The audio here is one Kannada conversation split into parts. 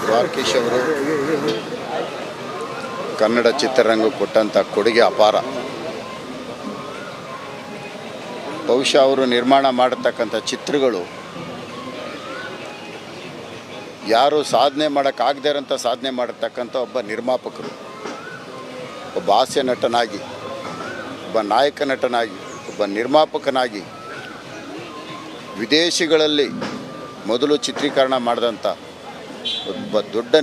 ದ್ವಾರಕೀಶ್ ಅವರು ಕನ್ನಡ ಚಿತ್ರರಂಗ ಕೊಟ್ಟಂಥ ಕೊಡುಗೆ ಅಪಾರ. ಬಹುಶಃ ಅವರು ನಿರ್ಮಾಣ ಮಾಡತಕ್ಕಂಥ ಚಿತ್ರಗಳು ಯಾರು ಸಾಧನೆ ಮಾಡೋಕ್ಕಾಗದೇ ಇರೋಂಥ ಸಾಧನೆ ಮಾಡತಕ್ಕಂಥ ಒಬ್ಬ ನಿರ್ಮಾಪಕರು, ಒಬ್ಬ ಹಾಸ್ಯ ನಟನಾಗಿ, ಒಬ್ಬ ನಾಯಕ ನಟನಾಗಿ, ಒಬ್ಬ ನಿರ್ಮಾಪಕನಾಗಿ ವಿದೇಶಗಳಲ್ಲಿ ಮೊದಲು ಚಿತ್ರೀಕರಣ ಮಾಡಿದಂಥ ಒಬ್ಬ ದೊಡ್ಡ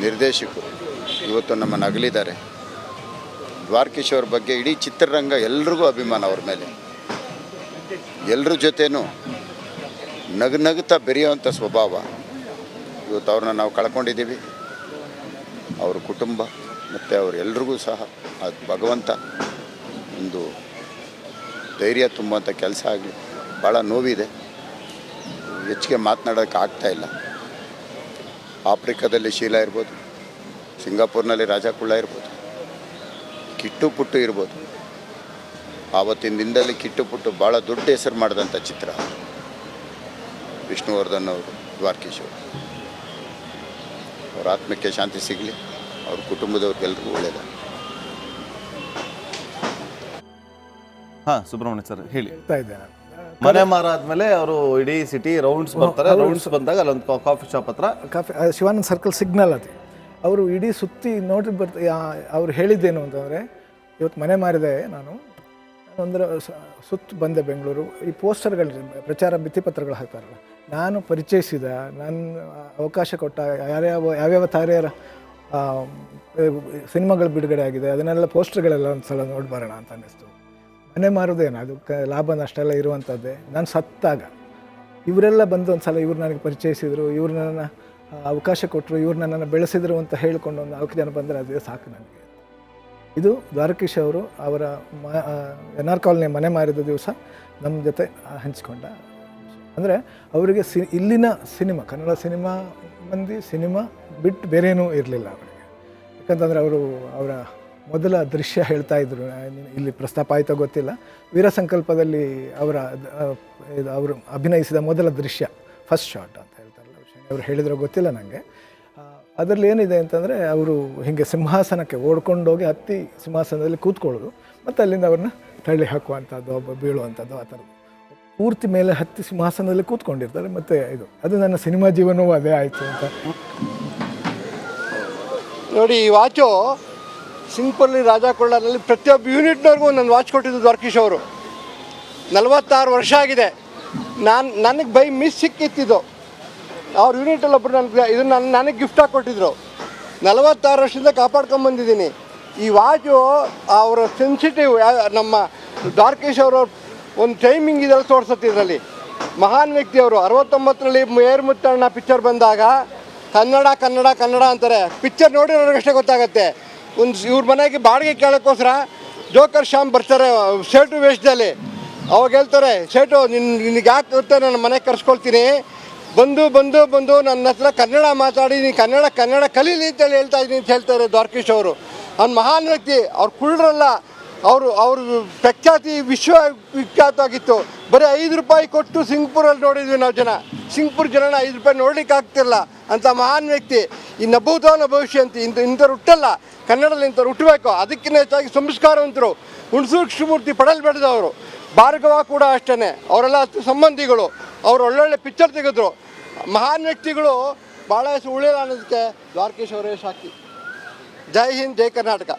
ನಿರ್ದೇಶಕರು ಇವತ್ತು ನಮ್ಮನ್ನು ಅಗಲಿದ್ದಾರೆ. ದ್ವಾರಕೀಶ್ ಅವ್ರ ಬಗ್ಗೆ ಇಡೀ ಚಿತ್ರರಂಗ ಎಲ್ರಿಗೂ ಅಭಿಮಾನ. ಅವ್ರ ಮೇಲೆ ಎಲ್ಲರ ಜೊತೆನೂ ನಗುತ್ತಾ ಬೆರೆಯುವಂಥ ಸ್ವಭಾವ. ಇವತ್ತು ಅವ್ರನ್ನ ನಾವು ಕಳ್ಕೊಂಡಿದ್ದೀವಿ. ಅವ್ರ ಕುಟುಂಬ ಮತ್ತು ಅವರೆಲ್ರಿಗೂ ಸಹ ಅದು ಭಗವಂತ ಒಂದು ಧೈರ್ಯ ತುಂಬುವಂಥ ಕೆಲಸ ಆಗಲಿ. ಭಾಳ ನೋವಿದೆ, ಹೆಚ್ಚಿಗೆ ಮಾತನಾಡೋಕ್ಕೆ ಆಗ್ತಾಯಿಲ್ಲ. ಆಫ್ರಿಕಾದಲ್ಲಿ ಶೀಲಾ ಇರ್ಬೋದು, ಸಿಂಗಾಪುರ್ನಲ್ಲಿ ರಾಜಾ ಕುಳ್ಳ ಇರ್ಬೋದು, ಕಿಟ್ಟು ಪುಟ್ಟು ಇರ್ಬೋದು. ಆವತ್ತಿನ ದಿನದಲ್ಲಿ ಕಿಟ್ಟು ಪುಟ್ಟು ಭಾಳ ದೊಡ್ಡ ಹೆಸರು ಮಾಡಿದಂಥ ಚಿತ್ರ ವಿಷ್ಣುವರ್ಧನ್ ಅವರು, ದ್ವಾರಕೀಶ್ ಅವರು. ಅವ್ರ ಆತ್ಮಕ್ಕೆ ಶಾಂತಿ ಸಿಗಲಿ, ಅವ್ರ ಕುಟುಂಬದವ್ರಿಗೆಲ್ರಿಗೂ ಒಳ್ಳೆಯದಾಗಲಿ. ಹಾಂ, ಸುಬ್ರಹ್ಮಣ್ಯ ಸರ್ ಹೇಳಿ. ಮನೆ ಮಾರ ಆದಮೇಲೆ ಅವರು ಇಡೀ ಸಿಟಿ ರೌಂಡ್ಸ್ ಬರ್ತಾರೆ. ರೌಂಡ್ಸ್ ಬಂದಾಗ ಅಲ್ಲೊಂದು ಕಾಫಿ ಶಾಪ್ ಹತ್ರ, ಶಿವಾನಂದ ಸರ್ಕಲ್ ಸಿಗ್ನಲ್ ಅದು. ಅವರು ಇಡೀ ಸುತ್ತಿ ನೋಡಿ ಅವ್ರು ಹೇಳಿದ್ದೇನು ಅಂತಂದರೆ, ಇವತ್ತು ಮನೆ ಮಾರಿದೆ ನಾನು ಅಂದರೆ ಸುತ್ತು ಬಂದೆ ಬೆಂಗಳೂರು. ಈ ಪೋಸ್ಟರ್ಗಳು ಪ್ರಚಾರ ಭಿತ್ತಿಪತ್ರಗಳು ಹಾಕ್ತಾರಲ್ಲ, ನಾನು ಪರಿಚಯಿಸಿದ, ನಾನು ಅವಕಾಶ ಕೊಟ್ಟ ಯಾವ್ಯಾವ ತಾರೆಯರ ಸಿನಿಮಾಗಳು ಬಿಡುಗಡೆ ಆಗಿದೆ ಅದನ್ನೆಲ್ಲ ಪೋಸ್ಟರ್ಗಳೆಲ್ಲ ಒಂದು ಸಲ ನೋಡಿ ಬರೋಣ ಅಂತ ಅನ್ನಿಸ್ತು. ಮನೆ ಮಾರೋದೇನು, ಅದು ಲಾಭ ನಷ್ಟ ಎಲ್ಲ ಇರುವಂಥದ್ದೇ. ನಾನು ಸತ್ತಾಗ ಇವರೆಲ್ಲ ಬಂದು ಒಂದು ಸಲ ಇವ್ರು ನನಗೆ ಪರಿಚಯಿಸಿದರು, ಇವ್ರು ನನ್ನನ್ನು ಅವಕಾಶ ಕೊಟ್ಟರು, ಇವ್ರು ನನ್ನನ್ನು ಬೆಳೆಸಿದರು ಅಂತ ಹೇಳಿಕೊಂಡು ಒಂದು 4 ಜನ ಬಂದರೆ ಅದೇ ಸಾಕು ನನಗೆ. ಇದು ದ್ವಾರಕೀಶ್ ಅವರು ಅವರ NR ಕಾಲೋನಿ ಮನೆ ಮಾರಿದ ದಿವಸ ನಮ್ಮ ಜೊತೆ ಹಂಚಿಕೊಂಡ. ಅಂದರೆ ಅವರಿಗೆ ಇಲ್ಲಿನ ಸಿನಿಮಾ, ಕನ್ನಡ ಸಿನಿಮಾ ಮಂದಿ ಸಿನಿಮಾ ಬಿಟ್ಟು ಬೇರೇನೂ ಇರಲಿಲ್ಲ ಅವರಿಗೆ. ಯಾಕಂತಂದರೆ ಅವರ ಮೊದಲ ದೃಶ್ಯ ಹೇಳ್ತಾ ಇದ್ರು, ಇಲ್ಲಿ ಪ್ರಸ್ತಾಪ ಆಯಿತೋ ಗೊತ್ತಿಲ್ಲ, ವೀರಸಂಕಲ್ಪದಲ್ಲಿ ಅವರು ಅಭಿನಯಿಸಿದ ಮೊದಲ ದೃಶ್ಯ, ಫಸ್ಟ್ ಶಾಟ್ ಅಂತ ಹೇಳ್ತಾರಲ್ಲ, ಅವ್ರು ಹೇಳಿದ್ರೋ ಗೊತ್ತಿಲ್ಲ ನನಗೆ. ಅದರಲ್ಲಿ ಏನಿದೆ ಅಂತಂದರೆ, ಅವರು ಹೀಗೆ ಸಿಂಹಾಸನಕ್ಕೆ ಓಡ್ಕೊಂಡೋಗಿ ಹತ್ತಿ ಸಿಂಹಾಸನದಲ್ಲಿ ಕೂತ್ಕೊಳ್ಳೋದು, ಮತ್ತು ಅಲ್ಲಿಂದ ಅವ್ರನ್ನ ತಳ್ಳಿ ಹಾಕುವಂಥದ್ದು, ಬೀಳುವಂಥದ್ದು, ಆ ಥರದ್ದು. ಪೂರ್ತಿ ಮೇಲೆ ಹತ್ತಿ ಸಿಂಹಾಸನದಲ್ಲಿ ಕೂತ್ಕೊಂಡಿರ್ತಾರೆ. ಮತ್ತು ಅದು ನನ್ನ ಸಿನಿಮಾ ಜೀವನವೂ ಅದೇ ಆಯಿತು ಅಂತ ನೋಡಿ. ಈ ವಾಚು ಸಿಂಗ್ಪಲ್ಲಿ ರಾಜಾ ಕೊಳ್ಳನಲ್ಲಿ ಪ್ರತಿಯೊಬ್ಬ ಯೂನಿಟ್ನವ್ರಿಗೂ ಒಂದೊಂದು ವಾಚ್ ಕೊಟ್ಟಿದ್ದು ದ್ವಾರಕೀಶ್ ಅವರು. 46 ವರ್ಷ ಆಗಿದೆ. ನನಗೆ ಬೈ ಮಿಸ್ ಸಿಕ್ಕಿತ್ತಿದ್ದು. ಅವ್ರ ಯೂನಿಟಲ್ಲಿ ಒಬ್ಬರು ನನಗೆ ಗಿಫ್ಟಾಗಿ ಕೊಟ್ಟಿದ್ರು. 46 ವರ್ಷದಿಂದ ಕಾಪಾಡ್ಕೊಂಬಂದಿದ್ದೀನಿ. ಈ ವಾಚು ಅವರ ಸೆನ್ಸಿಟಿವ್, ನಮ್ಮ ದ್ವಾರಕೀಶ್ ಅವರು ಒಂದು ಟೈಮಿಂಗ್ ಇದೆಲ್ಲ ತೋರಿಸುತ್ತೆ ಇದರಲ್ಲಿ. ಮಹಾನ್ ವ್ಯಕ್ತಿಯವರು. 69ರಲ್ಲಿ ಮೇರ್ ಮುತ್ತಣ್ಣ ಪಿಕ್ಚರ್ ಬಂದಾಗ ಕನ್ನಡ ಕನ್ನಡ ಕನ್ನಡ ಅಂತಾರೆ. ಪಿಕ್ಚರ್ ನೋಡಿರೋರಿಗಷ್ಟೇ ಗೊತ್ತಾಗತ್ತೆ. ಇವ್ರ ಮನೆಗೆ ಬಾಡಿಗೆ ಕೇಳೋಕ್ಕೋಸ್ಕರ ಜೋಕರ್ ಶ್ಯಾಮ್ ಬರ್ತಾರೆ ಸೇಟು ವೇಷದಲ್ಲಿ. ಅವಾಗ ಹೇಳ್ತಾರೆ, ಸೇಟು ನಿನಗೆ ಯಾಕೆ ಗೊತ್ತೆ, ನನ್ನ ಮನೆಗೆ ಕರ್ಸ್ಕೊಳ್ತೀನಿ, ಬಂದು ಬಂದು ಬಂದು ನನ್ನ ಹತ್ರ ಕನ್ನಡ ಮಾತಾಡಿ, ನೀನು ಕನ್ನಡ ಕಲೀಲಿ ಅಂತೇಳಿ ಹೇಳ್ತಾ ಇದ್ದೀನಿ ಅಂತ ಹೇಳ್ತಾರೆ ದ್ವಾರಕೀಶ್ ಅವರು. ಅವ್ನು ಮಹಾನ್ ವ್ಯಕ್ತಿ. ಅವ್ರು ಕುಳ್ರಲ್ಲ, ಅವ್ರ ಪ್ರಖ್ಯಾತಿ ವಿಶ್ವವಿಖ್ಯಾತ ಆಗಿತ್ತು. ಬರೀ 5 ರೂಪಾಯಿ ಕೊಟ್ಟು ಸಿಂಗ್ಪುರಲ್ಲಿ ನೋಡಿದ್ವಿ ನಾವು ಜನ. ಸಿಂಗ್ಪುರ್ ಜನನ 5 ರೂಪಾಯಿ ನೋಡ್ಲಿಕ್ಕೆ ಆಗ್ತಿರಲ್ಲ ಅಂತ ಮಹಾನ್ ವ್ಯಕ್ತಿ. ಈ ನಭೂತವನ ಭವಿಷ್ಯ ಅಂತ ಇಂಥವ್ರು ಹುಟ್ಟಲ್ಲ. ಕನ್ನಡದಲ್ಲಿ ಇಂಥವ್ರು ಹುಟ್ಟಬೇಕು. ಅದಕ್ಕಿಂತ ಹೆಚ್ಚಾಗಿ ಸಂಸ್ಕಾರವಂತರು. ಹುಣಸೂರು ಕೃಷ್ಣಮೂರ್ತಿ ಪಡಲ್ ಬೆಳೆದವರು. ಭಾರ್ಗವ ಕೂಡ ಅಷ್ಟೇ. ಅವರೆಲ್ಲ ಸಂಬಂಧಿಗಳು. ಅವರು ಒಳ್ಳೊಳ್ಳೆ ಪಿಕ್ಚರ್ ತೆಗೆದ್ರು. ಮಹಾನ್ ವ್ಯಕ್ತಿಗಳು ಭಾಳ ಹೆಸರು ಉಳಿಯಲ್ಲ ಅನ್ನೋದಕ್ಕೆ ದ್ವಾರಕೀಶ್ ಅವರೇ ಸಾಕಿ. ಜೈ ಹಿಂದ್, ಜೈ ಕರ್ನಾಟಕ.